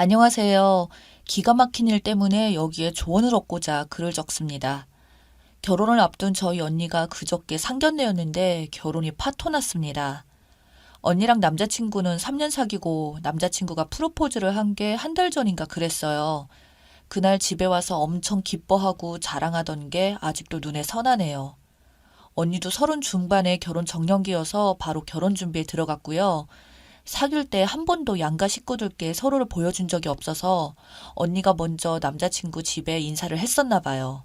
안녕하세요. 기가 막힌 일 때문에 여기에 조언을 얻고자 글을 적습니다. 결혼을 앞둔 저희 언니가 그저께 상견례였는데 결혼이 파토났습니다. 언니랑 남자친구는 3년 사귀고 남자친구가 프로포즈를 한 게 한 달 전인가 그랬어요. 그날 집에 와서 엄청 기뻐하고 자랑하던 게 아직도 눈에 선하네요. 언니도 30 중반에 결혼 정년기여서 바로 결혼 준비에 들어갔고요. 사귈 때 한 번도 양가 식구들께 서로를 보여준 적이 없어서 언니가 먼저 남자친구 집에 인사를 했었나 봐요.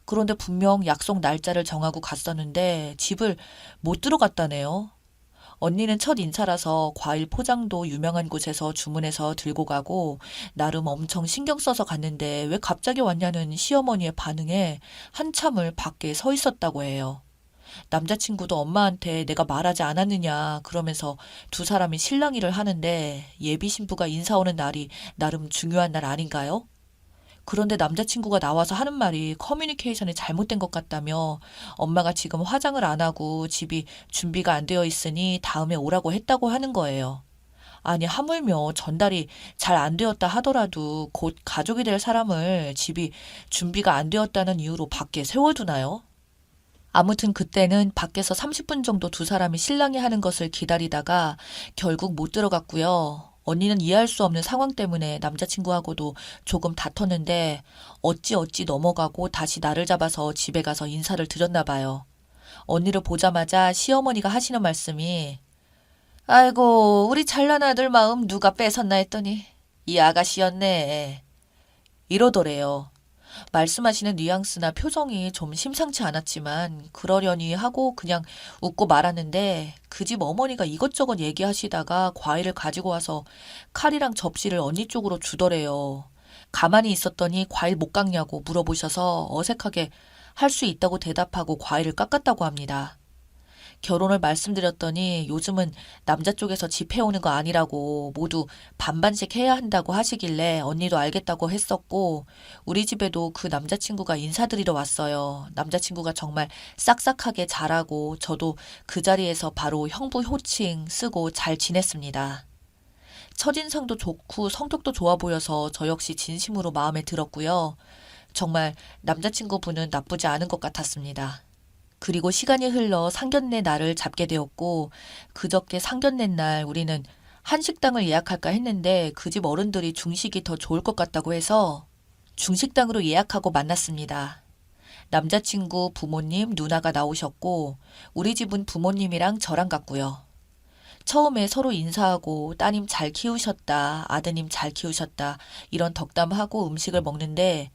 그런데 분명 약속 날짜를 정하고 갔었는데 집을 못 들어갔다네요. 언니는 첫 인사라서 과일 포장도 유명한 곳에서 주문해서 들고 가고 나름 엄청 신경 써서 갔는데 왜 갑자기 왔냐는 시어머니의 반응에 한참을 밖에 서 있었다고 해요. 남자친구도 엄마한테 내가 말하지 않았느냐 그러면서 두 사람이 실랑이를 하는데 예비 신부가 인사 오는 날이 나름 중요한 날 아닌가요? 그런데 남자친구가 나와서 하는 말이 커뮤니케이션이 잘못된 것 같다며 엄마가 지금 화장을 안 하고 집이 준비가 안 되어 있으니 다음에 오라고 했다고 하는 거예요. 아니, 하물며 전달이 잘 안 되었다 하더라도 곧 가족이 될 사람을 집이 준비가 안 되었다는 이유로 밖에 세워두나요? 아무튼 그때는 밖에서 30분 정도 두 사람이 실랑이 하는 것을 기다리다가 결국 못 들어갔고요. 언니는 이해할 수 없는 상황 때문에 남자친구하고도 조금 다퉜는데 어찌어찌 넘어가고 다시 나를 잡아서 집에 가서 인사를 드렸나 봐요. 언니를 보자마자 시어머니가 하시는 말씀이 아이고, 우리 잘난 아들 마음 누가 뺏었나 했더니 이 아가씨였네. 이러더래요. 말씀하시는 뉘앙스나 표정이 좀 심상치 않았지만 그러려니 하고 그냥 웃고 말았는데 그 집 어머니가 이것저것 얘기하시다가 과일을 가지고 와서 칼이랑 접시를 언니 쪽으로 주더래요. 가만히 있었더니 과일 못 깎냐고 물어보셔서 어색하게 할 수 있다고 대답하고 과일을 깎았다고 합니다. 결혼을 말씀드렸더니 요즘은 남자 쪽에서 집해오는 거 아니라고 모두 반반씩 해야 한다고 하시길래 언니도 알겠다고 했었고 우리 집에도 그 남자친구가 인사드리러 왔어요. 남자친구가 정말 싹싹하게 잘하고 저도 그 자리에서 바로 형부 호칭 쓰고 잘 지냈습니다. 첫인상도 좋고 성격도 좋아 보여서 저 역시 진심으로 마음에 들었고요. 정말 남자친구분은 나쁘지 않은 것 같았습니다. 그리고 시간이 흘러 상견례 날을 잡게 되었고 그저께 상견례 날 우리는 한식당을 예약할까 했는데 그 집 어른들이 중식이 더 좋을 것 같다고 해서 중식당으로 예약하고 만났습니다. 남자친구 부모님, 누나가 나오셨고 우리 집은 부모님이랑 저랑 갔고요. 처음에 서로 인사하고 따님 잘 키우셨다, 아드님 잘 키우셨다 이런 덕담하고 음식을 먹는데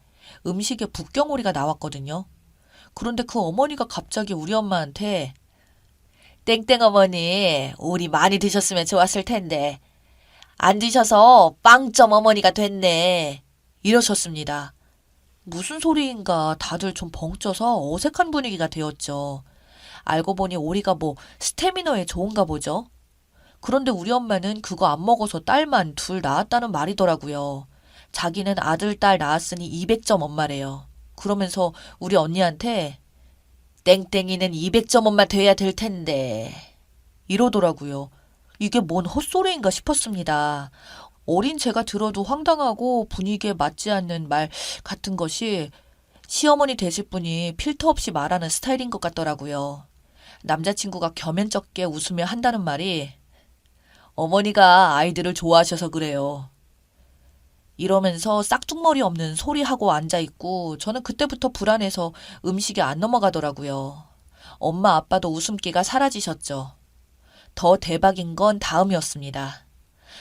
음식에 북경오리가 나왔거든요. 그런데 그 어머니가 갑자기 우리 엄마한테 땡땡 어머니, 오리 많이 드셨으면 좋았을 텐데 안 드셔서 빵점 어머니가 됐네. 이러셨습니다. 무슨 소리인가 다들 좀 벙쪄서 어색한 분위기가 되었죠. 알고 보니 오리가 뭐 스태미너에 좋은가 보죠. 그런데 우리 엄마는 그거 안 먹어서 딸만 둘 낳았다는 말이더라고요. 자기는 아들, 딸 낳았으니 200점 엄마래요. 그러면서 우리 언니한테 땡땡이는 200점 엄마 돼야 될 텐데 이러더라고요. 이게 뭔 헛소리인가 싶었습니다. 어린 제가 들어도 황당하고 분위기에 맞지 않는 말 같은 것이 시어머니 되실 분이 필터 없이 말하는 스타일인 것 같더라고요. 남자친구가 겸연쩍게 웃으며 한다는 말이 어머니가 아이들을 좋아하셔서 그래요. 이러면서 싹둑머리 없는 소리하고 앉아있고 저는 그때부터 불안해서 음식이 안 넘어가더라고요. 엄마 아빠도 웃음기가 사라지셨죠. 더 대박인 건 다음이었습니다.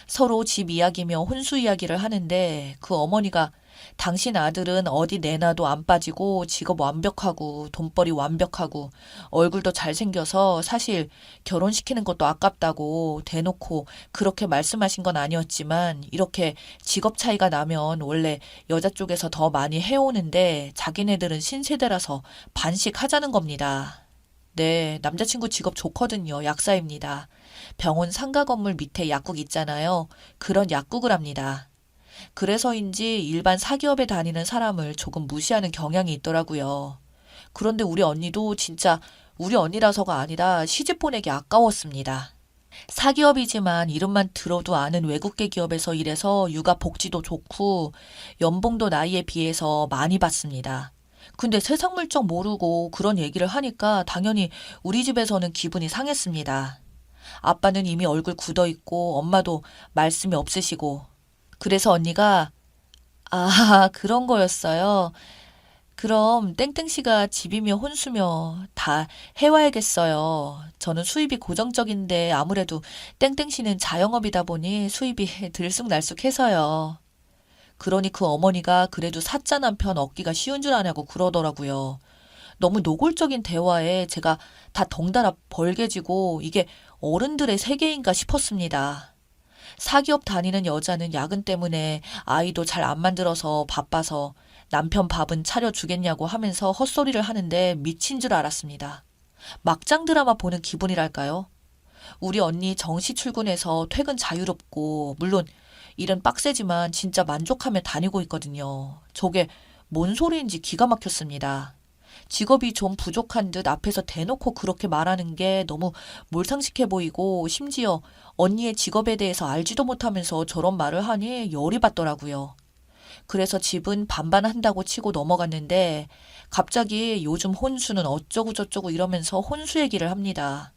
서로 집 이야기며 혼수 이야기를 하는데 그 어머니가 당신 아들은 어디 내놔도 안 빠지고 직업 완벽하고 돈벌이 완벽하고 얼굴도 잘생겨서 사실 결혼시키는 것도 아깝다고 대놓고 그렇게 말씀하신 건 아니었지만 이렇게 직업 차이가 나면 원래 여자 쪽에서 더 많이 해오는데 자기네들은 신세대라서 반씩 하자는 겁니다. 네, 남자친구 직업 좋거든요. 약사입니다. 병원 상가 건물 밑에 약국 있잖아요. 그런 약국을 합니다. 그래서인지 일반 사기업에 다니는 사람을 조금 무시하는 경향이 있더라고요. 그런데 우리 언니도 진짜 우리 언니라서가 아니라 시집 보내기 아까웠습니다. 사기업이지만 이름만 들어도 아는 외국계 기업에서 일해서 육아 복지도 좋고 연봉도 나이에 비해서 많이 받습니다. 근데 세상 물정 모르고 그런 얘기를 하니까 당연히 우리 집에서는 기분이 상했습니다. 아빠는 이미 얼굴 굳어 있고 엄마도 말씀이 없으시고 그래서 언니가 아, 그런 거였어요. 그럼 땡땡씨가 집이며 혼수며 다 해와야겠어요. 저는 수입이 고정적인데 아무래도 땡땡씨는 자영업이다 보니 수입이 들쑥날쑥해서요. 그러니 그 어머니가 그래도 사짜 남편 얻기가 쉬운 줄 아냐고 그러더라고요. 너무 노골적인 대화에 제가 다 덩달아 벌개지고 이게 어른들의 세계인가 싶었습니다. 사기업 다니는 여자는 야근 때문에 아이도 잘 안 만들어서 바빠서 남편 밥은 차려주겠냐고 하면서 헛소리를 하는데 미친 줄 알았습니다. 막장 드라마 보는 기분이랄까요? 우리 언니 정시 출근해서 퇴근 자유롭고, 물론 일은 빡세지만 진짜 만족하며 다니고 있거든요. 저게 뭔 소리인지 기가 막혔습니다. 직업이 좀 부족한 듯 앞에서 대놓고 그렇게 말하는 게 너무 몰상식해 보이고 심지어 언니의 직업에 대해서 알지도 못하면서 저런 말을 하니 열이 받더라고요. 그래서 집은 반반한다고 치고 넘어갔는데 갑자기 요즘 혼수는 어쩌고 저쩌고 이러면서 혼수 얘기를 합니다.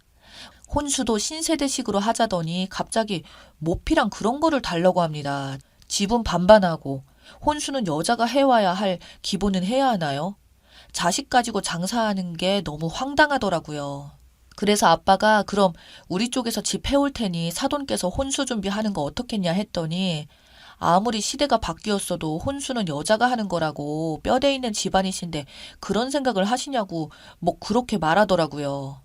혼수도 신세대식으로 하자더니 갑자기 모피랑 그런 거를 달라고 합니다. 집은 반반하고 혼수는 여자가 해와야 할 기본은 해야 하나요? 자식 가지고 장사하는 게 너무 황당하더라고요. 그래서 아빠가 그럼 우리 쪽에서 집 해올 테니 사돈 께서 혼수 준비하는 거 어떻겠냐 했더니 아무리 시대가 바뀌었어도 혼수는 여자가 하는 거라고 뼈대 있는 집안이신데 그런 생각을 하시냐고 뭐 그렇게 말하더라고요.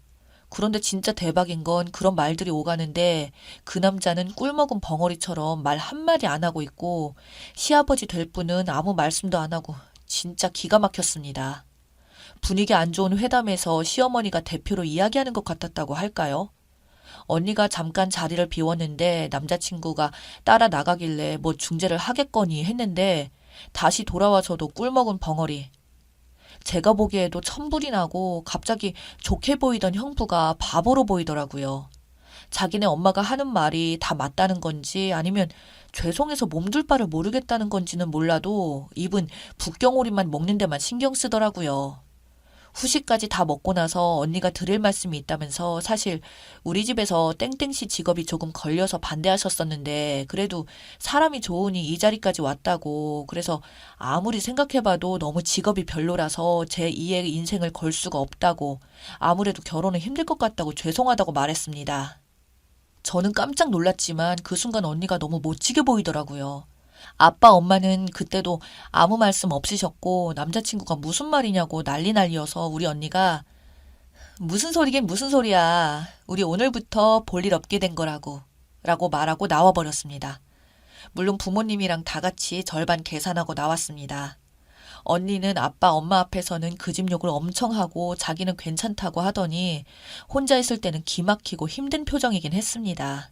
그런데 진짜 대박인 건 그런 말들이 오가는데 그 남자는 꿀먹은 벙어리처럼 말 한마디 안 하고 있고 시아버지 될 분은 아무 말씀도 안 하고 진짜 기가 막혔습니다. 분위기 안 좋은 회담에서 시어머니가 대표로 이야기하는 것 같았다고 할까요? 언니가 잠깐 자리를 비웠는데 남자친구가 따라 나가길래 뭐 중재를 하겠거니 했는데 다시 돌아와서도 꿀먹은 벙어리. 제가 보기에도 천불이 나고 갑자기 좋게 보이던 형부가 바보로 보이더라고요. 자기네 엄마가 하는 말이 다 맞다는 건지 아니면 죄송해서 몸둘 바를 모르겠다는 건지는 몰라도 입은 북경오리만 먹는 데만 신경 쓰더라고요. 후식까지 다 먹고 나서 언니가 드릴 말씀이 있다면서 사실 우리 집에서 땡땡씨 직업이 조금 걸려서 반대하셨었는데 그래도 사람이 좋으니 이 자리까지 왔다고 그래서 아무리 생각해봐도 너무 직업이 별로라서 제 2의 인생을 걸 수가 없다고 아무래도 결혼은 힘들 것 같다고 죄송하다고 말했습니다. 저는 깜짝 놀랐지만 그 순간 언니가 너무 멋지게 보이더라고요. 아빠 엄마는 그때도 아무 말씀 없으셨고 남자친구가 무슨 말이냐고 난리여서 우리 언니가 무슨 소리긴 무슨 소리야. 우리 오늘부터 볼 일 없게 된 거라고 라고 말하고 나와버렸습니다. 물론 부모님이랑 다 같이 절반 계산하고 나왔습니다. 언니는 아빠 엄마 앞에서는 그 집 욕을 엄청 하고 자기는 괜찮다고 하더니 혼자 있을 때는 기막히고 힘든 표정이긴 했습니다.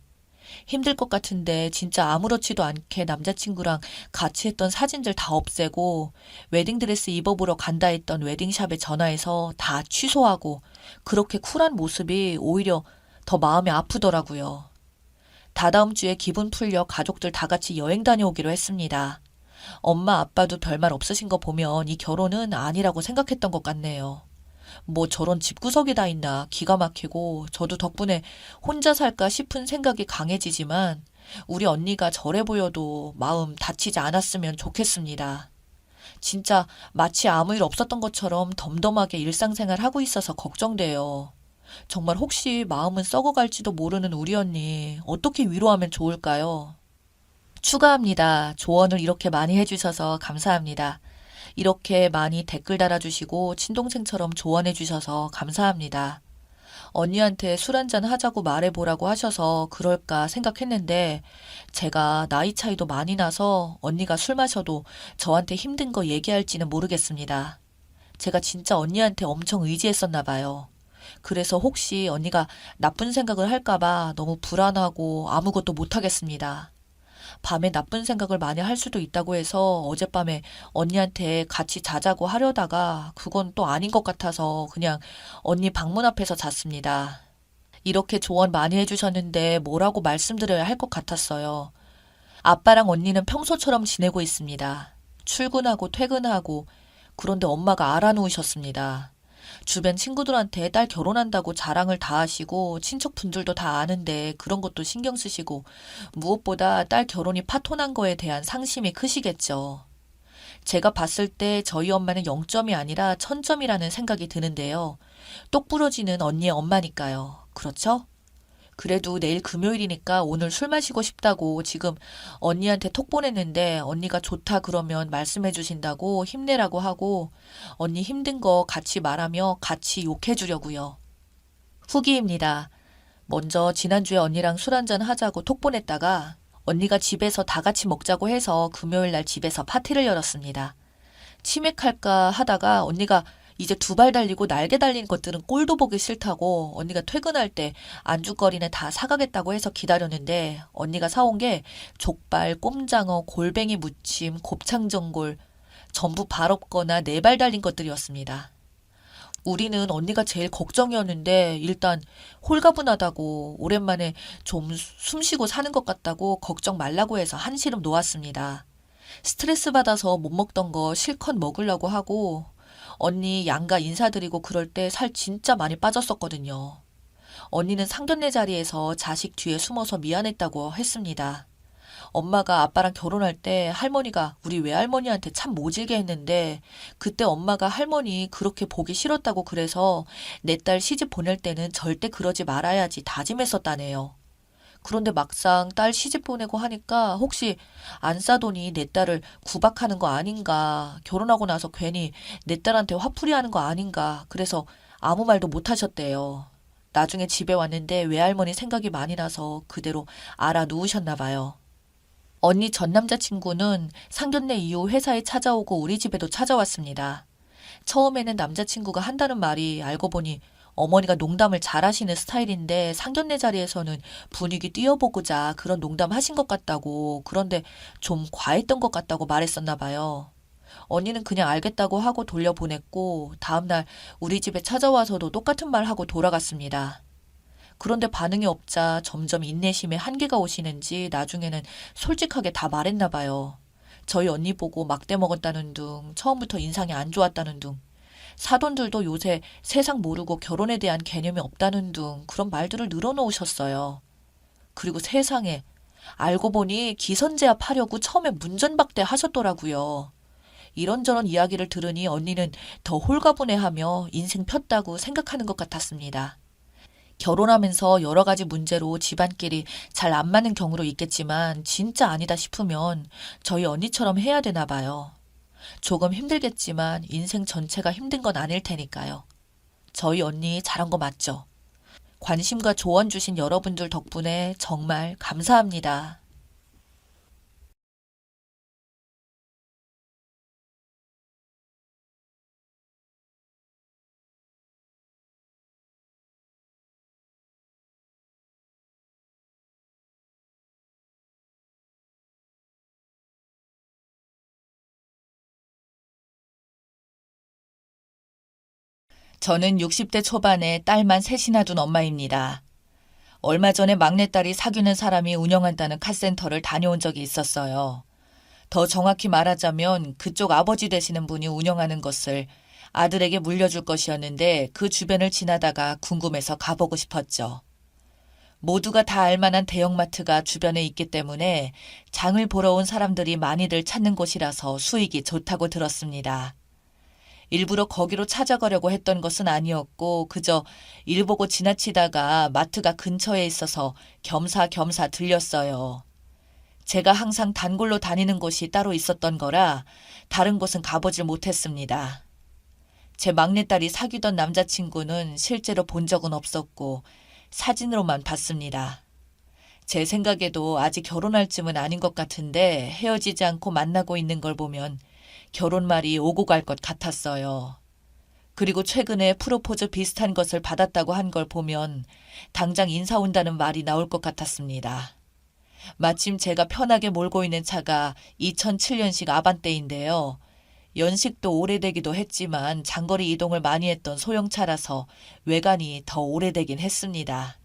힘들 것 같은데 진짜 아무렇지도 않게 남자친구랑 같이 했던 사진들 다 없애고 웨딩드레스 입어보러 간다 했던 웨딩샵에 전화해서 다 취소하고 그렇게 쿨한 모습이 오히려 더 마음이 아프더라고요. 다다음 주에 기분 풀려 가족들 다 같이 여행 다녀오기로 했습니다. 엄마 아빠도 별말 없으신 거 보면 이 결혼은 아니라고 생각했던 것 같네요. 뭐 저런 집구석이 다 있나 기가 막히고 저도 덕분에 혼자 살까 싶은 생각이 강해지지만 우리 언니가 저래 보여도 마음 다치지 않았으면 좋겠습니다. 진짜 마치 아무 일 없었던 것처럼 덤덤하게 일상생활 하고 있어서 걱정돼요. 정말 혹시 마음은 썩어갈지도 모르는 우리 언니 어떻게 위로하면 좋을까요? 추가합니다. 조언을 이렇게 많이 해주셔서 감사합니다. 이렇게 많이 댓글 달아주시고 친동생처럼 조언해주셔서 감사합니다. 언니한테 술 한잔 하자고 말해보라고 하셔서 그럴까 생각했는데 제가 나이 차이도 많이 나서 언니가 술 마셔도 저한테 힘든 거 얘기할지는 모르겠습니다. 제가 진짜 언니한테 엄청 의지했었나 봐요. 그래서 혹시 언니가 나쁜 생각을 할까봐 너무 불안하고 아무것도 못하겠습니다. 밤에 나쁜 생각을 많이 할 수도 있다고 해서 어젯밤에 언니한테 같이 자자고 하려다가 그건 또 아닌 것 같아서 그냥 언니 방문 앞에서 잤습니다. 이렇게 조언 많이 해주셨는데 뭐라고 말씀드려야 할 것 같았어요. 아빠랑 언니는 평소처럼 지내고 있습니다. 출근하고 퇴근하고, 그런데 엄마가 알아놓으셨습니다. 주변 친구들한테 딸 결혼한다고 자랑을 다 하시고 친척분들도 다 아는데 그런 것도 신경 쓰시고, 무엇보다 딸 결혼이 파토난 거에 대한 상심이 크시겠죠. 제가 봤을 때 저희 엄마는 0점이 아니라 1000점이라는 생각이 드는데요. 똑 부러지는 언니의 엄마니까요. 그렇죠? 그래도 내일 금요일이니까 오늘 술 마시고 싶다고 지금 언니한테 톡 보냈는데, 언니가 좋다 그러면 말씀해 주신다고 힘내라고 하고, 언니 힘든 거 같이 말하며 같이 욕해 주려고요. 후기입니다. 먼저 지난주에 언니랑 술 한잔 하자고 톡 보냈다가 언니가 집에서 다 같이 먹자고 해서 금요일 날 집에서 파티를 열었습니다. 치맥할까 하다가 언니가 이제 2발 달리고 날개 달린 것들은 꼴도 보기 싫다고, 언니가 퇴근할 때 안주거리는 다 사가겠다고 해서 기다렸는데, 언니가 사온 게 족발, 꼼장어, 골뱅이 무침, 곱창전골, 전부 발 없거나 4발 달린 것들이었습니다. 우리는 언니가 제일 걱정이었는데, 일단 홀가분하다고, 오랜만에 좀 숨 쉬고 사는 것 같다고 걱정 말라고 해서 한시름 놓았습니다. 스트레스 받아서 못 먹던 거 실컷 먹으려고 하고, 언니 양가 인사드리고 그럴 때 살 진짜 많이 빠졌었거든요. 언니는 상견례 자리에서 자식 뒤에 숨어서 미안했다고 했습니다. 엄마가 아빠랑 결혼할 때 할머니가 우리 외할머니한테 참 모질게 했는데, 그때 엄마가 할머니 그렇게 보기 싫었다고 그래서 내 딸 시집 보낼 때는 절대 그러지 말아야지 다짐했었다네요. 그런데 막상 딸 시집 보내고 하니까 혹시 안 싸더니 내 딸을 구박하는 거 아닌가, 결혼하고 나서 괜히 내 딸한테 화풀이 하는 거 아닌가, 그래서 아무 말도 못 하셨대요. 나중에 집에 왔는데 외할머니 생각이 많이 나서 그대로 알아 누우셨나 봐요. 언니 전 남자친구는 상견례 이후 회사에 찾아오고 우리 집에도 찾아왔습니다. 처음에는 남자친구가 한다는 말이 알고 보니 어머니가 농담을 잘하시는 스타일인데, 상견례 자리에서는 분위기 띄워보고자 그런 농담 하신 것 같다고, 그런데 좀 과했던 것 같다고 말했었나 봐요. 언니는 그냥 알겠다고 하고 돌려보냈고, 다음날 우리 집에 찾아와서도 똑같은 말 하고 돌아갔습니다. 그런데 반응이 없자 점점 인내심에 한계가 오시는지 나중에는 솔직하게 다 말했나 봐요. 저희 언니 보고 막대 먹었다는 둥, 처음부터 인상이 안 좋았다는 둥, 사돈들도 요새 세상 모르고 결혼에 대한 개념이 없다는 둥, 그런 말들을 늘어놓으셨어요. 그리고 세상에, 알고 보니 기선제압 하려고 처음에 문전박대 하셨더라고요. 이런저런 이야기를 들으니 언니는 더 홀가분해하며 인생 폈다고 생각하는 것 같았습니다. 결혼하면서 여러 가지 문제로 집안끼리 잘 안 맞는 경우도 있겠지만, 진짜 아니다 싶으면 저희 언니처럼 해야 되나 봐요. 조금 힘들겠지만 인생 전체가 힘든 건 아닐 테니까요. 저희 언니 잘한 거 맞죠? 관심과 조언 주신 여러분들 덕분에 정말 감사합니다. 저는 60대 초반에 딸만 셋이나 둔 엄마입니다. 얼마 전에 막내딸이 사귀는 사람이 운영한다는 카센터를 다녀온 적이 있었어요. 더 정확히 말하자면 그쪽 아버지 되시는 분이 운영하는 것을 아들에게 물려줄 것이었는데, 그 주변을 지나다가 궁금해서 가보고 싶었죠. 모두가 다 알만한 대형마트가 주변에 있기 때문에 장을 보러 온 사람들이 많이들 찾는 곳이라서 수익이 좋다고 들었습니다. 일부러 거기로 찾아가려고 했던 것은 아니었고, 그저 일 보고 지나치다가 마트가 근처에 있어서 겸사겸사 들렸어요. 제가 항상 단골로 다니는 곳이 따로 있었던 거라 다른 곳은 가보질 못했습니다. 제 막내딸이 사귀던 남자친구는 실제로 본 적은 없었고 사진으로만 봤습니다. 제 생각에도 아직 결혼할 쯤은 아닌 것 같은데, 헤어지지 않고 만나고 있는 걸 보면 결혼 말이 오고 갈 것 같았어요. 그리고 최근에 프로포즈 비슷한 것을 받았다고 한 걸 보면 당장 인사 온다는 말이 나올 것 같았습니다. 마침 제가 편하게 몰고 있는 차가 2007년식 아반떼인데요. 연식도 오래되기도 했지만 장거리 이동을 많이 했던 소형차라서 외관이 더 오래되긴 했습니다.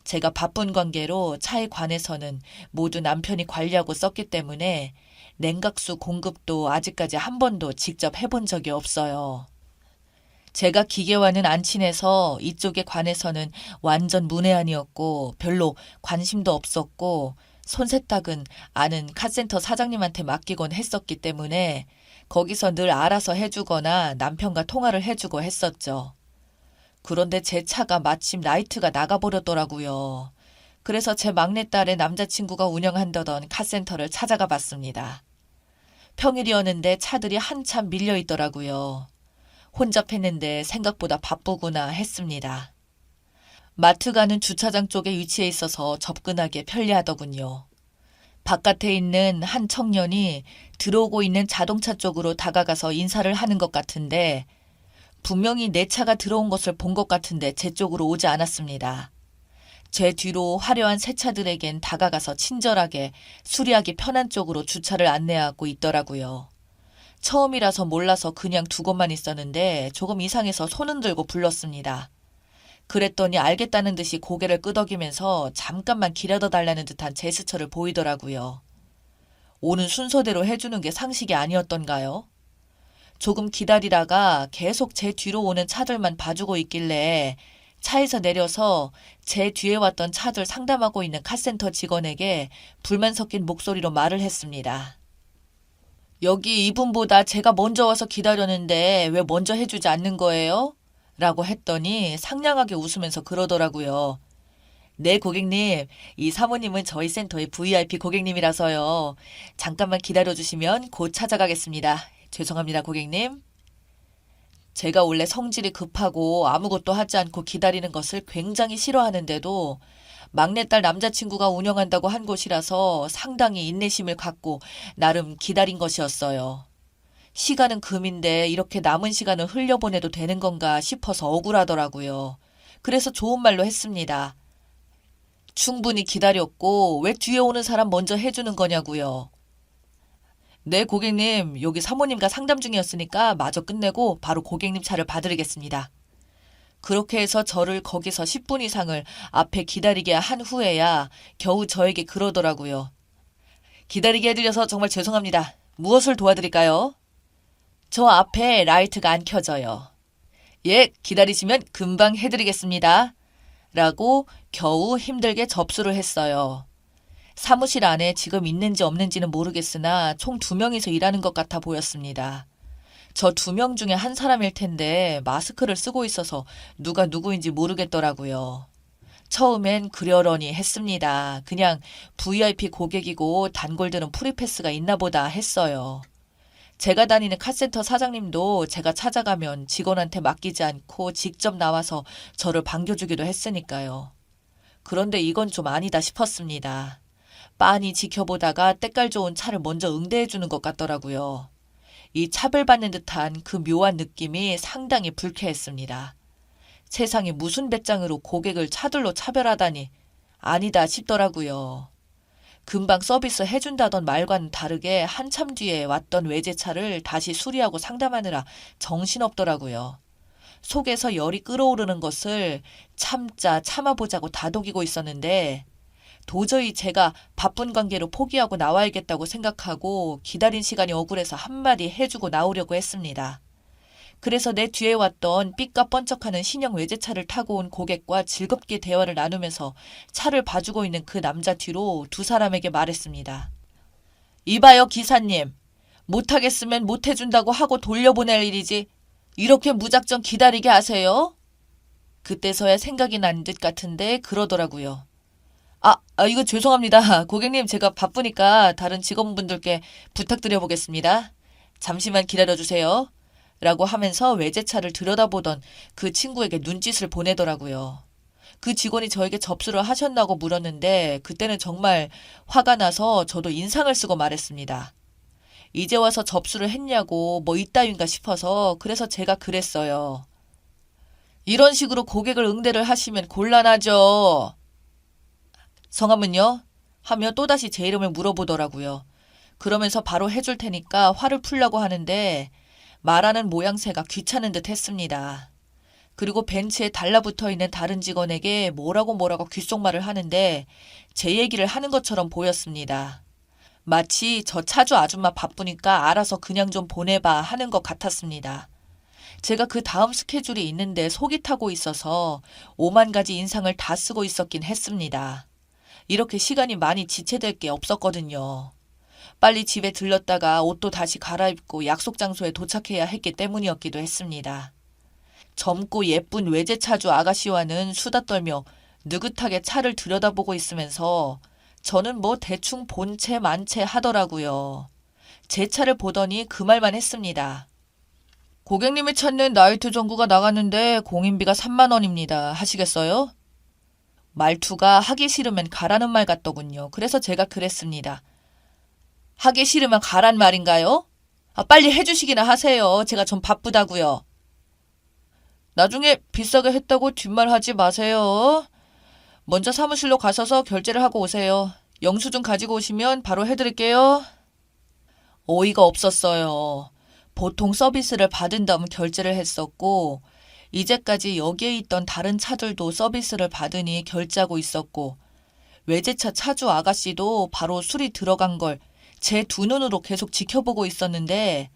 제가 바쁜 관계로 차에 관해서는 모두 남편이 관리하고 썼기 때문에 냉각수 공급도 아직까지 한 번도 직접 해본 적이 없어요. 제가 기계와는 안 친해서 이쪽에 관해서는 완전 문외한이었고 별로 관심도 없었고 손세탁은 아는 카센터 사장님한테 맡기곤 했었기 때문에 거기서 늘 알아서 해주거나 남편과 통화를 해주고 했었죠. 그런데 제 차가 마침 라이트가 나가버렸더라고요. 그래서 제 막내딸의 남자친구가 운영한다던 카센터를 찾아가 봤습니다. 평일이었는데 차들이 한참 밀려 있더라고요. 혼잡했는데 생각보다 바쁘구나 했습니다. 마트 가는 주차장 쪽에 위치해 있어서 접근하기 편리하더군요. 바깥에 있는 한 청년이 들어오고 있는 자동차 쪽으로 다가가서 인사를 하는 것 같은데 분명히 내 차가 들어온 것을 본 것 같은데 제 쪽으로 오지 않았습니다. 제 뒤로 화려한 새 차들에겐 다가가서 친절하게 수리하기 편한 쪽으로 주차를 안내하고 있더라고요. 처음이라서 몰라서 그냥 두고만 있었는데 조금 이상해서 손은 들고 불렀습니다. 그랬더니 알겠다는 듯이 고개를 끄덕이면서 잠깐만 기다려달라는 듯한 제스처를 보이더라고요. 오는 순서대로 해주는 게 상식이 아니었던가요? 조금 기다리다가 계속 제 뒤로 오는 차들만 봐주고 있길래 차에서 내려서 제 뒤에 왔던 차들 상담하고 있는 카센터 직원에게 불만 섞인 목소리로 말을 했습니다. 여기 이분보다 제가 먼저 와서 기다렸는데 왜 먼저 해주지 않는 거예요? 라고 했더니 상냥하게 웃으면서 그러더라고요. 네, 고객님. 이 사모님은 저희 센터의 VIP 고객님이라서요. 잠깐만 기다려주시면 곧 찾아가겠습니다. 죄송합니다, 고객님. 제가 원래 성질이 급하고 아무것도 하지 않고 기다리는 것을 굉장히 싫어하는데도 막내딸 남자친구가 운영한다고 한 곳이라서 상당히 인내심을 갖고 나름 기다린 것이었어요. 시간은 금인데 이렇게 남은 시간을 흘려보내도 되는 건가 싶어서 억울하더라고요. 그래서 좋은 말로 했습니다. 충분히 기다렸고 왜 뒤에 오는 사람 먼저 해주는 거냐고요. 네, 고객님. 여기 사모님과 상담 중이었으니까 마저 끝내고 바로 고객님 차를 봐드리겠습니다. 그렇게 해서 저를 거기서 10분 이상을 앞에 기다리게 한 후에야 겨우 저에게 그러더라고요. 기다리게 해드려서 정말 죄송합니다. 무엇을 도와드릴까요? 저 앞에 라이트가 안 켜져요. 예, 기다리시면 금방 해드리겠습니다. 라고 겨우 힘들게 접수를 했어요. 사무실 안에 지금 있는지 없는지는 모르겠으나 총 2명이서 일하는 것 같아 보였습니다. 저 2명 중에 한 사람일 텐데 마스크를 쓰고 있어서 누가 누구인지 모르겠더라고요. 처음엔 그러려니 했습니다. 그냥 VIP 고객이고 단골들은 프리패스가 있나 보다 했어요. 제가 다니는 카센터 사장님도 제가 찾아가면 직원한테 맡기지 않고 직접 나와서 저를 반겨주기도 했으니까요. 그런데 이건 좀 아니다 싶었습니다. 빤히 지켜보다가 때깔 좋은 차를 먼저 응대해주는 것 같더라고요. 이 차별받는 듯한 그 묘한 느낌이 상당히 불쾌했습니다. 세상에 무슨 배짱으로 고객을 차들로 차별하다니 아니다 싶더라고요. 금방 서비스 해준다던 말과는 다르게 한참 뒤에 왔던 외제차를 다시 수리하고 상담하느라 정신없더라고요. 속에서 열이 끓어오르는 것을 참자 참아보자고 다독이고 있었는데 도저히 제가 바쁜 관계로 포기하고 나와야겠다고 생각하고 기다린 시간이 억울해서 한마디 해주고 나오려고 했습니다. 그래서 내 뒤에 왔던 삐까뻔쩍하는 신형 외제차를 타고 온 고객과 즐겁게 대화를 나누면서 차를 봐주고 있는 그 남자 뒤로 2사람에게 말했습니다. 이봐요, 기사님. 못하겠으면 못해준다고 하고 돌려보낼 일이지. 이렇게 무작정 기다리게 하세요? 그때서야 생각이 난 듯 같은데 그러더라고요. 이거 죄송합니다. 고객님, 제가 바쁘니까 다른 직원분들께 부탁드려보겠습니다. 잠시만 기다려주세요. 라고 하면서 외제차를 들여다보던 그 친구에게 눈짓을 보내더라고요. 그 직원이 저에게 접수를 하셨나고 물었는데 그때는 정말 화가 나서 저도 인상을 쓰고 말했습니다. 이제 와서 접수를 했냐고 뭐 이따윈가 싶어서 그래서 제가 그랬어요. 이런 식으로 고객을 응대를 하시면 곤란하죠. 성함은요? 하며 또다시 제 이름을 물어보더라고요. 그러면서 바로 해줄 테니까 화를 풀려고 하는데 말하는 모양새가 귀찮은 듯 했습니다. 그리고 벤츠에 달라붙어 있는 다른 직원에게 뭐라고 귓속말을 하는데 제 얘기를 하는 것처럼 보였습니다. 마치 저 차주 아줌마 바쁘니까 알아서 그냥 좀 보내봐 하는 것 같았습니다. 제가 그 다음 스케줄이 있는데 속이 타고 있어서 5만 가지 인상을 다 쓰고 있었긴 했습니다. 이렇게 시간이 많이 지체될 게 없었거든요. 빨리 집에 들렀다가 옷도 다시 갈아입고 약속 장소에 도착해야 했기 때문이었기도 했습니다. 젊고 예쁜 외제차주 아가씨와는 수다 떨며 느긋하게 차를 들여다보고 있으면서 저는 뭐 대충 본체 만체 하더라고요. 제 차를 보더니 그 말만 했습니다. 고객님이 찾는 나이트 전구가 나갔는데 공인비가 3만 원입니다. 하시겠어요? 말투가 하기 싫으면 가라는 말 같더군요. 그래서 제가 그랬습니다. 하기 싫으면 가란 말인가요? 빨리 해주시기나 하세요. 제가 좀 바쁘다고요. 나중에 비싸게 했다고 뒷말하지 마세요. 먼저 사무실로 가셔서 결제를 하고 오세요. 영수증 가지고 오시면 바로 해드릴게요. 어이가 없었어요. 보통 서비스를 받은 다음 결제를 했었고 이제까지 여기에 있던 다른 차들도 서비스를 받으니 결제하고 있었고 외제차 차주 아가씨도 바로 술이 들어간 걸 제 두 눈으로 계속 지켜보고 있었는데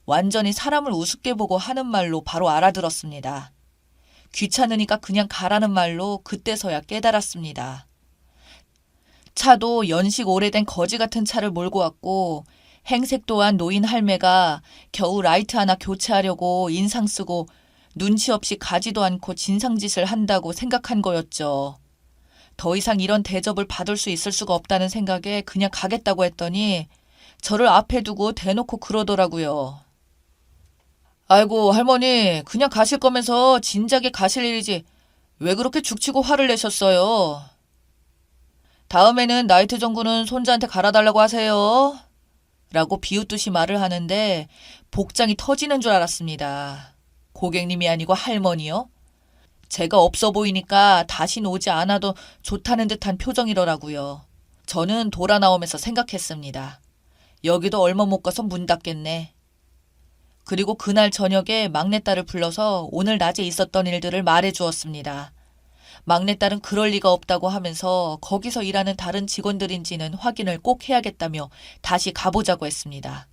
완전히 사람을 우습게 보고 하는 말로 바로 알아들었습니다. 귀찮으니까 그냥 가라는 말로 그때서야 깨달았습니다. 차도 연식 오래된 거지 같은 차를 몰고 왔고 행색 또한 노인 할매가 겨우 라이트 하나 교체하려고 인상 쓰고 눈치 없이 가지도 않고 진상짓을 한다고 생각한 거였죠. 더 이상 이런 대접을 받을 수 있을 수가 없다는 생각에 그냥 가겠다고 했더니 저를 앞에 두고 대놓고 그러더라고요. 아이고 할머니 그냥 가실 거면서 진작에 가실 일이지 왜 그렇게 죽치고 화를 내셨어요? 다음에는 나이트 전구는 손자한테 갈아달라고 하세요. 라고 비웃듯이 말을 하는데 복장이 터지는 줄 알았습니다. 고객님이 아니고 할머니요? 제가 없어 보이니까 다신 오지 않아도 좋다는 듯한 표정이더라고요. 저는 돌아 나오면서 생각했습니다. 여기도 얼마 못 가서 문 닫겠네. 그리고 그날 저녁에 막내딸을 불러서 오늘 낮에 있었던 일들을 말해 주었습니다. 막내딸은 그럴 리가 없다고 하면서 거기서 일하는 다른 직원들인지는 확인을 꼭 해야겠다며 다시 가보자고 했습니다.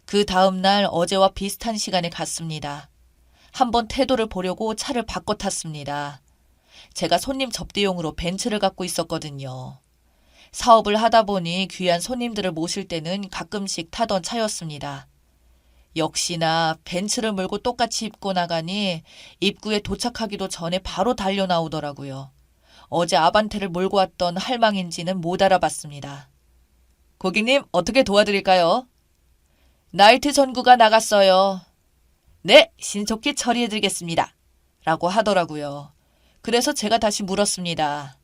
그 다음 날 어제와 비슷한 시간에 갔습니다. 한번 태도를 보려고 차를 바꿔 탔습니다. 제가 손님 접대용으로 벤츠를 갖고 있었거든요. 사업을 하다 보니 귀한 손님들을 모실 때는 가끔씩 타던 차였습니다. 역시나 벤츠를 몰고 똑같이 입고 나가니 입구에 도착하기도 전에 바로 달려 나오더라고요. 어제 아반떼를 몰고 왔던 할망인지는 못 알아봤습니다. 고객님, 어떻게 도와드릴까요? 나이트 전구가 나갔어요. 네, 신속히 처리해드리겠습니다. 라고 하더라고요. 그래서 제가 다시 물었습니다.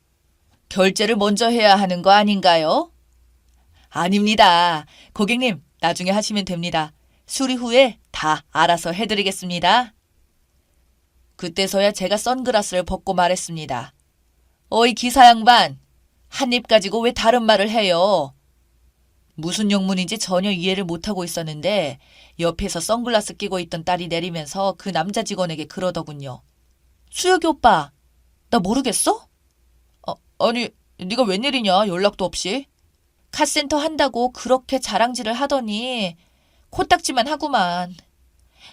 결제를 먼저 해야 하는 거 아닌가요? 아닙니다. 고객님, 나중에 하시면 됩니다. 수리 후에 다 알아서 해드리겠습니다. 그때서야 제가 선글라스를 벗고 말했습니다. 어이 기사 양반, 한 입 가지고 왜 다른 말을 해요? 무슨 영문인지 전혀 이해를 못하고 있었는데 옆에서 선글라스 끼고 있던 딸이 내리면서 그 남자 직원에게 그러더군요. 수혁이 오빠, 나 모르겠어? 아니, 네가 웬일이냐 연락도 없이? 카센터 한다고 그렇게 자랑질을 하더니 코딱지만 하구만.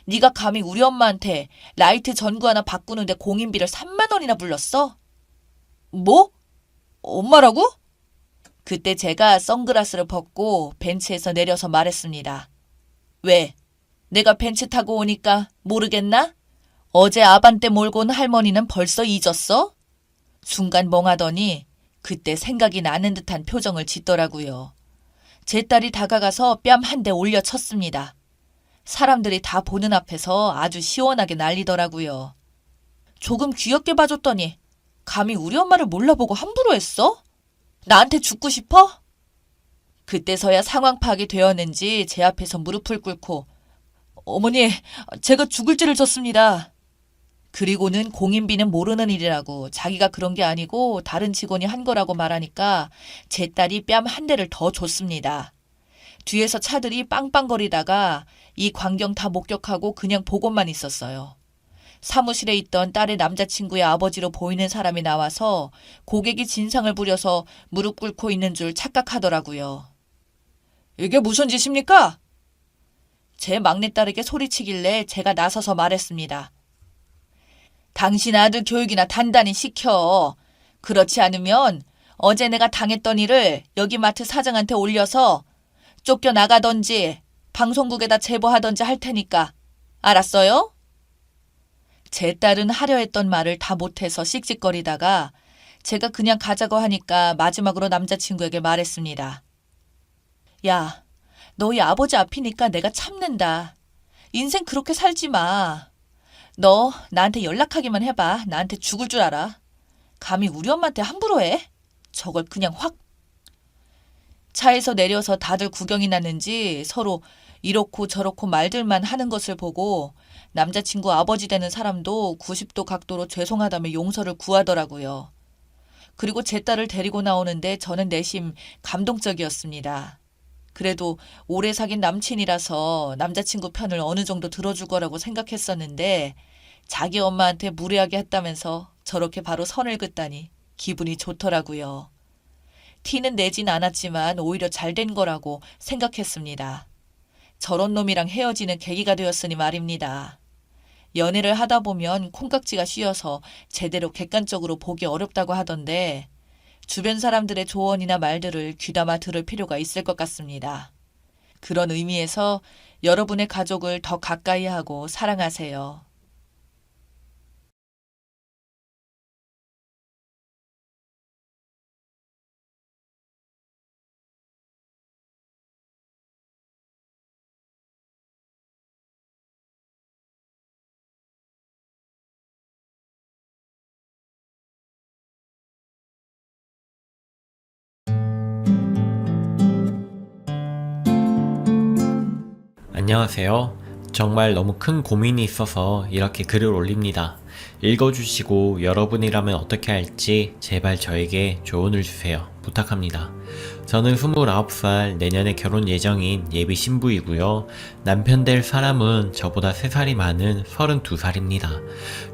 네가 감히 우리 엄마한테 라이트 전구 하나 바꾸는데 공인비를 3만 원이나 불렀어? 뭐? 엄마라고? 그때 제가 선글라스를 벗고 벤츠에서 내려서 말했습니다. 왜? 내가 벤츠 타고 오니까 모르겠나? 어제 아반떼 몰고 온 할머니는 벌써 잊었어? 순간 멍하더니 그때 생각이 나는 듯한 표정을 짓더라고요. 제 딸이 다가가서 뺨 한 대 올려 쳤습니다. 사람들이 다 보는 앞에서 아주 시원하게 난리더라고요. 조금 귀엽게 봐줬더니 감히 우리 엄마를 몰라보고 함부로 했어? 나한테 죽고 싶어? 그때서야 상황 파악이 되었는지 제 앞에서 무릎을 꿇고 어머니, 제가 죽을 죄를 졌습니다. 그리고는 공인비는 모르는 일이라고 자기가 그런 게 아니고 다른 직원이 한 거라고 말하니까 제 딸이 뺨 한 대를 더 줬습니다. 뒤에서 차들이 빵빵거리다가 이 광경 다 목격하고 그냥 보고만 있었어요. 사무실에 있던 딸의 남자친구의 아버지로 보이는 사람이 나와서 고객이 진상을 부려서 무릎 꿇고 있는 줄 착각하더라고요. 이게 무슨 짓입니까? 제 막내딸에게 소리치길래 제가 나서서 말했습니다. 당신 아들 교육이나 단단히 시켜. 그렇지 않으면 어제 내가 당했던 일을 여기 마트 사장한테 올려서 쫓겨나가던지 방송국에다 제보하던지 할 테니까. 알았어요? 제 딸은 하려 했던 말을 다 못해서 씩씩거리다가 제가 그냥 가자고 하니까 마지막으로 남자친구에게 말했습니다. 야, 너희 아버지 앞이니까 내가 참는다. 인생 그렇게 살지 마. 너 나한테 연락하기만 해봐. 나한테 죽을 줄 알아. 감히 우리 엄마한테 함부로 해? 저걸 그냥 확. 차에서 내려서 다들 구경이 났는지 서로 이렇고 저렇고 말들만 하는 것을 보고 남자친구 아버지 되는 사람도 90도 각도로 죄송하다며 용서를 구하더라고요. 그리고 제 딸을 데리고 나오는데 저는 내심 감동적이었습니다. 그래도 오래 사귄 남친이라서 남자친구 편을 어느 정도 들어줄 거라고 생각했었는데 자기 엄마한테 무례하게 했다면서 저렇게 바로 선을 긋다니 기분이 좋더라고요. 티는 내진 않았지만 오히려 잘된 거라고 생각했습니다. 저런 놈이랑 헤어지는 계기가 되었으니 말입니다. 연애를 하다 보면 콩깍지가 씌어서 제대로 객관적으로 보기 어렵다고 하던데 주변 사람들의 조언이나 말들을 귀담아 들을 필요가 있을 것 같습니다. 그런 의미에서 여러분의 가족을 더 가까이 하고 사랑하세요. 안녕하세요. 정말 너무 큰 고민이 있어서 이렇게 글을 올립니다. 읽어주시고 여러분이라면 어떻게 할지 제발 저에게 조언을 주세요. 부탁합니다. 저는 29살 내년에 결혼 예정인 예비 신부이고요. 남편 될 사람은 저보다 3살이 많은 32살입니다.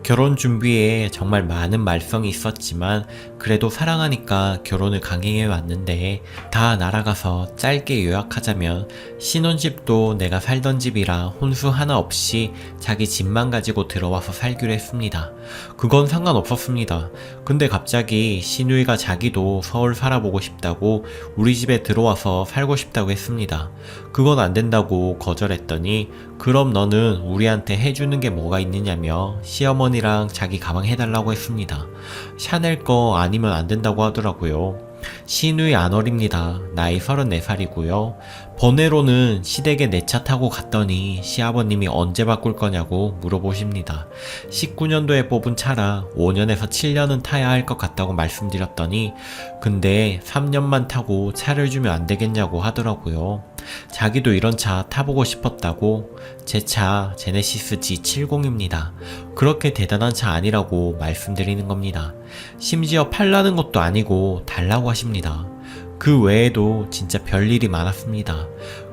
결혼 준비에 정말 많은 말썽이 있었지만 그래도 사랑하니까 결혼을 강행해 왔는데 다 날아가서 짧게 요약하자면 신혼집도 내가 살던 집이라 혼수 하나 없이 자기 집만 가지고 들어와서 살기로 했습니다. 그건 상관없었습니다. 근데 갑자기 시누이가 자기도 서울 살아보고 싶다고 우리 집에 들어와서 살고 싶다고 했습니다. 그건 안 된다고 거절했더니 그럼 너는 우리한테 해주는 게 뭐가 있느냐며 시어머니랑 자기 가방 해달라고 했습니다. 샤넬 거 아니면 안 된다고 하더라고요. 시누이 안 어립니다. 나이 34살이고요. 번외로는 시댁에 내 차 타고 갔더니 시아버님이 언제 바꿀 거냐고 물어보십니다. 19년도에 뽑은 차라 5년에서 7년은 타야 할 것 같다고 말씀드렸더니 근데 3년만 타고 차를 주면 안 되겠냐고 하더라고요. 자기도 이런 차 타보고 싶었다고. 제 차 제네시스 G70입니다. 그렇게 대단한 차 아니라고 말씀드리는 겁니다. 심지어 팔라는 것도 아니고 달라고 하십니다. 그 외에도 진짜 별일이 많았습니다.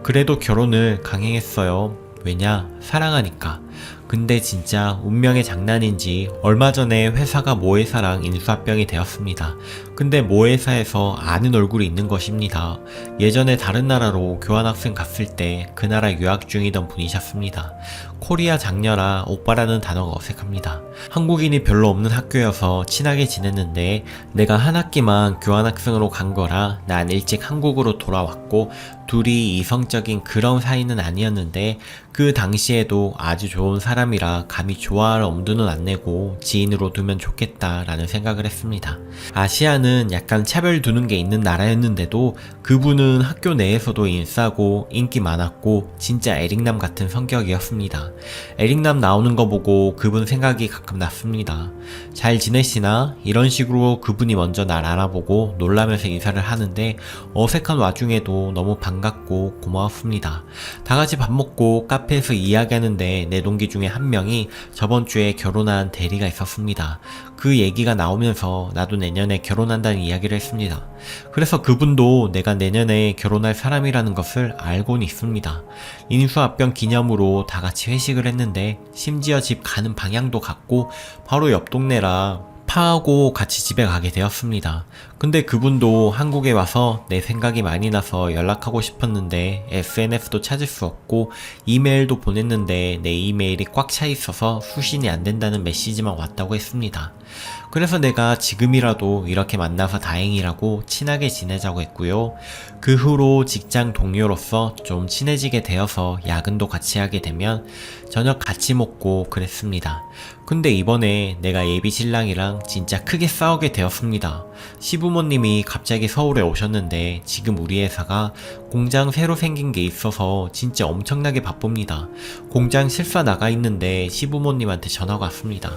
그래도 결혼을 강행했어요. 왜냐? 사랑하니까. 근데 진짜 운명의 장난인지 얼마 전에 회사가 모회사랑 인수합병이 되었습니다. 근데 모회사에서 아는 얼굴이 있는 것입니다. 예전에 다른 나라로 교환학생 갔을 때 그 나라 유학 중이던 분이셨습니다. 코리아 장녀라 오빠라는 단어가 어색합니다. 한국인이 별로 없는 학교여서 친하게 지냈는데 내가 한 학기만 교환학생으로 간 거라 난 일찍 한국으로 돌아왔고 둘이 이성적인 그런 사이는 아니었는데 그 당시에도 아주 좋은 사람이라 감히 좋아할 엄두는 안 내고 지인으로 두면 좋겠다라는 생각을 했습니다. 아시아는 약간 차별 두는 게 있는 나라였는데도 그분은 학교 내에서도 인싸고 인기 많았고 진짜 에릭남 같은 성격이었습니다. 에릭남 나오는 거 보고 그분 생각이 가끔 났습니다. 잘 지내시나? 이런 식으로 그분이 먼저 날 알아보고 놀라면서 인사를 하는데 어색한 와중에도 너무 반갑고 고마웠습니다. 다 같이 밥 먹고 카페에서 이야기하는데 내 동기 중에 한 명이 저번 주에 결혼한 대리가 있었습니다. 그 얘기가 나오면서 나도 내년에 결혼할 결혼한다는 이야기를 했습니다. 그래서 그분도 내가 내년에 결혼할 사람이라는 것을 알고는 있습니다. 인수합병 기념으로 다 같이 회식을 했는데 심지어 집 가는 방향도 같고 바로 옆 동네라 파하고 같이 집에 가게 되었습니다. 근데 그분도 한국에 와서 내 생각이 많이 나서 연락하고 싶었는데 SNS도 찾을 수 없고 이메일도 보냈는데 내 이메일이 꽉 차 있어서 수신이 안 된다는 메시지만 왔다고 했습니다. 그래서 내가 지금이라도 이렇게 만나서 다행이라고 친하게 지내자고 했고요. 그 후로 직장 동료로서 좀 친해지게 되어서 야근도 같이 하게 되면 저녁 같이 먹고 그랬습니다. 근데 이번에 내가 예비 신랑이랑 진짜 크게 싸우게 되었습니다. 시부모님이 갑자기 서울에 오셨는데 지금 우리 회사가 공장 새로 생긴 게 있어서 진짜 엄청나게 바쁩니다. 공장 실사 나가 있는데 시부모님한테 전화가 왔습니다.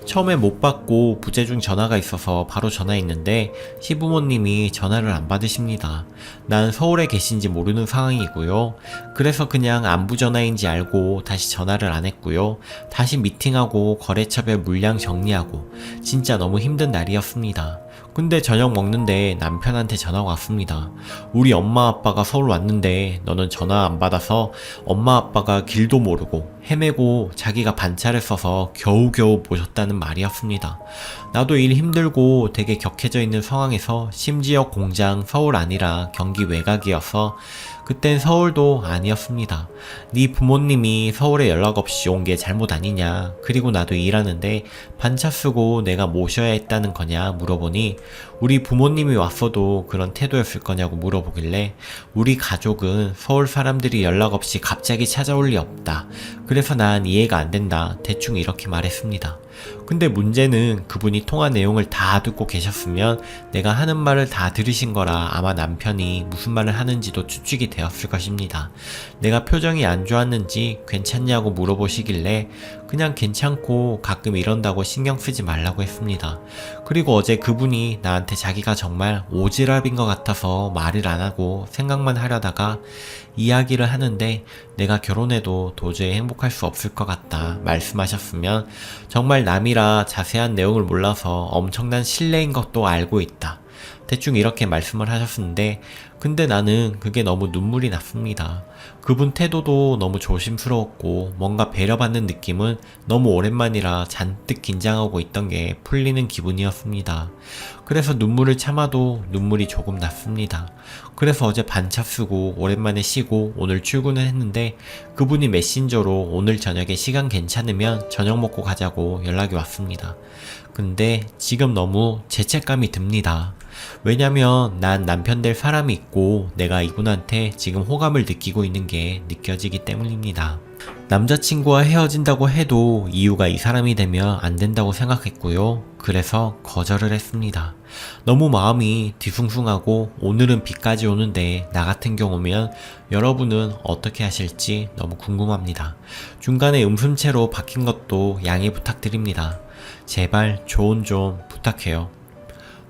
처음에 못 받고 부재중 전화가 있어서 바로 전화했는데 시부모님이 전화를 안 받으십니다. 난 서울에 계신지 모르는 상황이고요. 그래서 그냥 안부 전화인지 알고 다시 전화를 안 했고요. 다시 미팅하고 거래처별 물량 정리하고 진짜 너무 힘든 날이었습니다. 근데 저녁 먹는데 남편한테 전화가 왔습니다. 우리 엄마 아빠가 서울 왔는데 너는 전화 안 받아서 엄마 아빠가 길도 모르고 헤매고 자기가 반차를 써서 겨우겨우 모셨다는 말이었습니다. 나도 일 힘들고 되게 격해져 있는 상황에서 심지어 공장 서울 아니라 경기 외곽이어서 그땐 서울도 아니었습니다. 네 부모님이 서울에 연락 없이 온 게 잘못 아니냐, 그리고 나도 일하는데 반차 쓰고 내가 모셔야 했다는 거냐 물어보니 우리 부모님이 왔어도 그런 태도였을 거냐고 물어보길래 우리 가족은 서울 사람들이 연락 없이 갑자기 찾아올 리 없다. 그래서 난 이해가 안 된다. 대충 이렇게 말했습니다. 근데 문제는 그분이 통화 내용을 다 듣고 계셨으면 내가 하는 말을 다 들으신 거라 아마 남편이 무슨 말을 하는지도 추측이 되었을 것입니다. 내가 표정이 안 좋았는지 괜찮냐고 물어보시길래 그냥 괜찮고 가끔 이런다고 신경 쓰지 말라고 했습니다. 그리고 어제 그분이 나한테 자기가 정말 오지랖인 것 같아서 말을 안 하고 생각만 하려다가 이야기를 하는데 내가 결혼해도 도저히 행복할 수 없을 것 같다 말씀하셨으면 정말 남이라 자세한 내용을 몰라서 엄청난 신뢰인 것도 알고 있다. 대충 이렇게 말씀을 하셨는데 근데 나는 그게 너무 눈물이 났습니다. 그분 태도도 너무 조심스러웠고 뭔가 배려받는 느낌은 너무 오랜만이라 잔뜩 긴장하고 있던 게 풀리는 기분이었습니다. 그래서 눈물을 참아도 눈물이 조금 났습니다. 그래서 어제 반차 쓰고 오랜만에 쉬고 오늘 출근을 했는데 그분이 메신저로 오늘 저녁에 시간 괜찮으면 저녁 먹고 가자고 연락이 왔습니다. 근데 지금 너무 죄책감이 듭니다. 왜냐면 난 남편 될 사람이 있고 내가 이분한테 지금 호감을 느끼고 있는 게 느껴지기 때문입니다. 남자친구와 헤어진다고 해도 이유가 이 사람이 되면 안 된다고 생각했고요. 그래서 거절을 했습니다. 너무 마음이 뒤숭숭하고 오늘은 비까지 오는데 나 같은 경우면 여러분은 어떻게 하실지 너무 궁금합니다. 중간에 음슴체로 바뀐 것도 양해 부탁드립니다. 제발 조언 좀 부탁해요.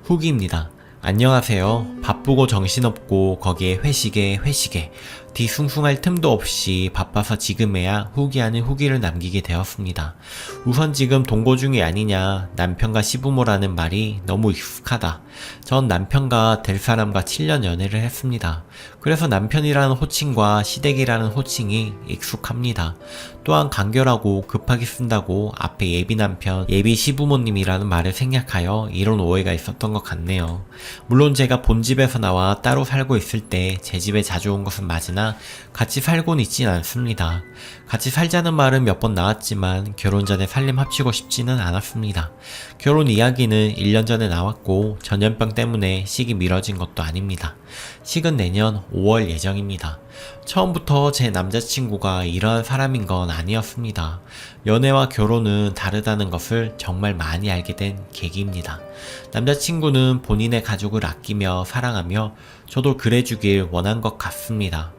후기입니다. 안녕하세요. 바쁘고 정신없고 거기에 회식에 뒤숭숭할 틈도 없이 바빠서 지금에야 후기 아닌 후기를 남기게 되었습니다. 우선 지금 동거 중이 아니냐, 남편과 시부모라는 말이 너무 익숙하다. 전 남편과 될 사람과 7년 연애를 했습니다. 그래서 남편이라는 호칭과 시댁이라는 호칭이 익숙합니다. 또한 간결하고 급하게 쓴다고 앞에 예비 남편, 예비 시부모님이라는 말을 생략하여 이런 오해가 있었던 것 같네요. 물론 제가 본집에서 나와 따로 살고 있을 때 제 집에 자주 온 것은 맞으나 같이 살고는 있진 않습니다. 같이 살자는 말은 몇 번 나왔지만 결혼 전에 살림 합치고 싶지는 않았습니다. 결혼 이야기는 1년 전에 나왔고 전염병 때문에 식이 미뤄진 것도 아닙니다. 식은 내년 5월 예정입니다. 처음부터 제 남자친구가 이러한 사람인 건 아니었습니다. 연애와 결혼은 다르다는 것을 정말 많이 알게 된 계기입니다. 남자친구는 본인의 가족을 아끼며 사랑하며 저도 그래주길 원한 것 같습니다.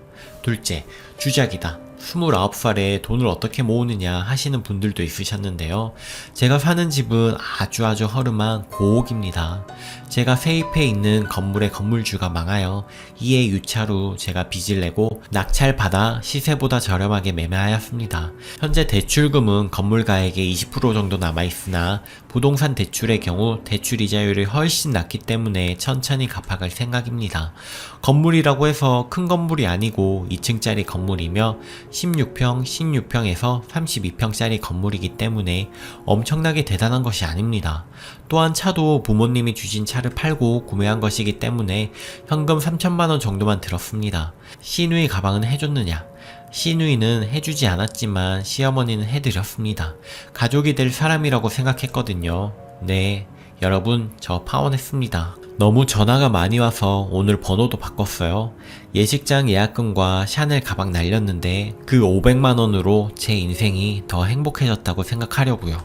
둘째, 주작이다. 29살에 돈을 어떻게 모으느냐 하시는 분들도 있으셨는데요. 제가 사는 집은 아주 허름한 고옥입니다. 제가 세입해 있는 건물의 건물주가 망하여 이에 유차로 제가 빚을 내고 낙찰 받아 시세보다 저렴하게 매매하였습니다. 현재 대출금은 건물가액의 20% 정도 남아있으나 부동산 대출의 경우 대출 이자율이 훨씬 낮기 때문에 천천히 갚아갈 생각입니다. 건물이라고 해서 큰 건물이 아니고 2층짜리 건물이며 16평, 16평에서 32평짜리 건물이기 때문에 엄청나게 대단한 것이 아닙니다. 또한 차도 부모님이 주신 차를 팔고 구매한 것이기 때문에 현금 3천만원 정도만 들었습니다. 시누이 가방은 해줬느냐? 시누이는 해주지 않았지만 시어머니는 해드렸습니다. 가족이 될 사람이라고 생각했거든요. 네, 여러분 저 파혼했습니다. 너무 전화가 많이 와서 오늘 번호도 바꿨어요. 예식장 예약금과 샤넬 가방 날렸는데 그 500만원으로 제 인생이 더 행복해졌다고 생각하려고요.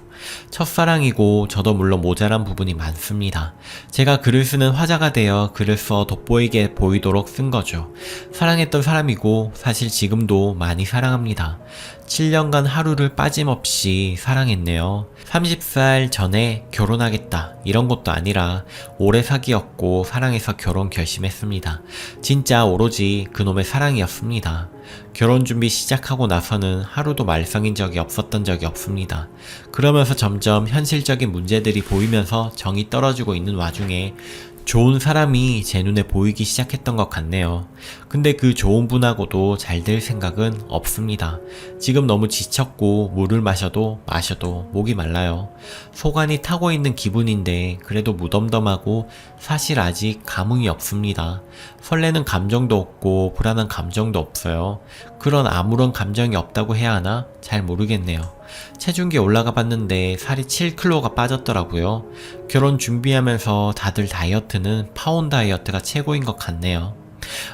첫사랑이고 저도 물론 모자란 부분이 많습니다. 제가 글을 쓰는 화자가 되어 글을 써 돋보이게 보이도록 쓴 거죠. 사랑했던 사람이고 사실 지금도 많이 사랑합니다. 7년간 하루를 빠짐없이 사랑했네요. 30살 전에 결혼하겠다 이런 것도 아니라 오래 사귀었고 사랑해서 결혼 결심했습니다. 진짜 오로지 그놈의 사랑이었습니다. 결혼 준비 시작하고 나서는 하루도 말썽인 적이 없었던 적이 없습니다. 그러면서 점점 현실적인 문제들이 보이면서 정이 떨어지고 있는 와중에 좋은 사람이 제 눈에 보이기 시작했던 것 같네요. 근데 그 좋은 분하고도 잘 될 생각은 없습니다. 지금 너무 지쳤고 물을 마셔도 목이 말라요. 소관이 타고 있는 기분인데 그래도 무덤덤하고 사실 아직 감흥이 없습니다. 설레는 감정도 없고 불안한 감정도 없어요. 그런 아무런 감정이 없다고 해야 하나? 잘 모르겠네요. 체중계 올라가 봤는데 살이 7kg가 빠졌더라고요. 결혼 준비하면서 다들 다이어트는 파혼 다이어트가 최고인 것 같네요.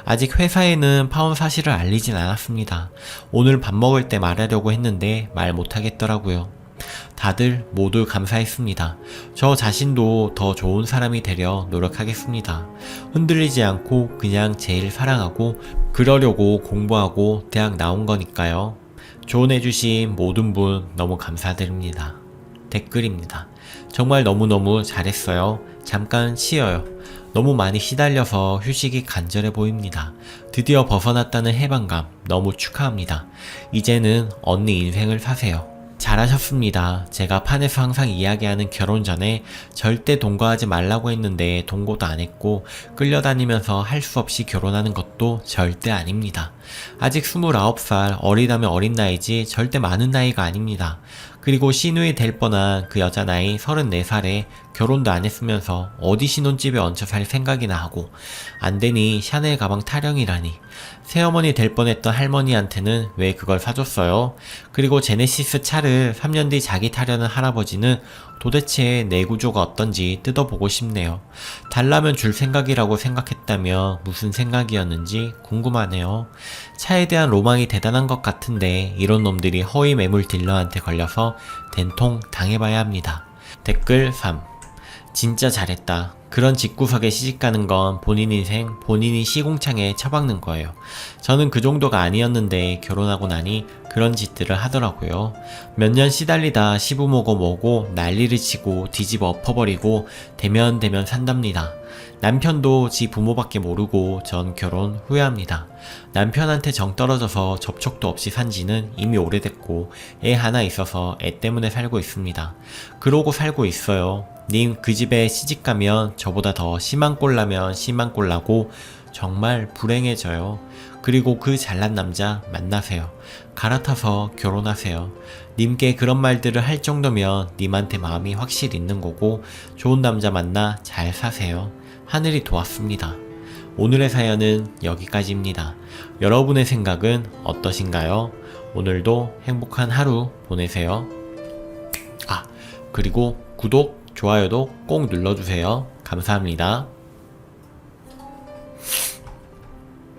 아직 회사에는 파혼 사실을 알리진 않았습니다. 오늘 밥 먹을 때 말하려고 했는데 말 못하겠더라고요. 다들 모두 감사했습니다. 저 자신도 더 좋은 사람이 되려 노력하겠습니다. 흔들리지 않고 그냥 제일 사랑하고 그러려고 공부하고 대학 나온 거니까요. 조언해주신 모든 분 너무 감사드립니다. 댓글입니다. 정말 너무너무 잘했어요. 잠깐 쉬어요. 너무 많이 시달려서 휴식이 간절해 보입니다. 드디어 벗어났다는 해방감 너무 축하합니다. 이제는 언니 인생을 사세요. 잘하셨습니다. 제가 판에서 항상 이야기하는 결혼 전에 절대 동거하지 말라고 했는데 동거도 안 했고 끌려다니면서 할 수 없이 결혼하는 것도 절대 아닙니다. 아직 29살 어리다면 어린 나이지 절대 많은 나이가 아닙니다. 그리고 시누이 될 뻔한 그 여자 나이 34살에 결혼도 안 했으면서 어디 신혼집에 얹혀 살 생각이나 하고 안되니 샤넬 가방 타령이라니. 새어머니 될 뻔했던 할머니한테는 왜 그걸 사줬어요? 그리고 제네시스 차를 3년 뒤 자기 타려는 할아버지는 도대체 내 구조가 어떤지 뜯어보고 싶네요. 달라면 줄 생각이라고 생각했다며 무슨 생각이었는지 궁금하네요. 차에 대한 로망이 대단한 것 같은데 이런 놈들이 허위 매물 딜러한테 걸려서 된통 당해봐야 합니다. 댓글 3. 진짜 잘했다. 그런 집구석에 시집가는 건 본인 인생 본인이 시궁창에 처박는 거예요. 저는 그 정도가 아니었는데 결혼하고 나니 그런 짓들을 하더라고요. 몇 년 시달리다 시부모고 뭐고 난리를 치고 뒤집어 엎어버리고 대면 산답니다. 남편도 지 부모밖에 모르고 전 결혼 후회합니다. 남편한테 정 떨어져서 접촉도 없이 산 지는 이미 오래됐고 애 하나 있어서 애 때문에 살고 있습니다. 그러고 살고 있어요. 님 그 집에 시집가면 저보다 더 심한 꼴 나면 심한 꼴 나고 정말 불행해져요. 그리고 그 잘난 남자 만나세요. 갈아타서 결혼하세요. 님께 그런 말들을 할 정도면 님한테 마음이 확실히 있는 거고 좋은 남자 만나 잘 사세요. 하늘이 도왔습니다. 오늘의 사연은 여기까지입니다. 여러분의 생각은 어떠신가요? 오늘도 행복한 하루 보내세요. 그리고 구독, 좋아요도 꼭 눌러주세요. 감사합니다.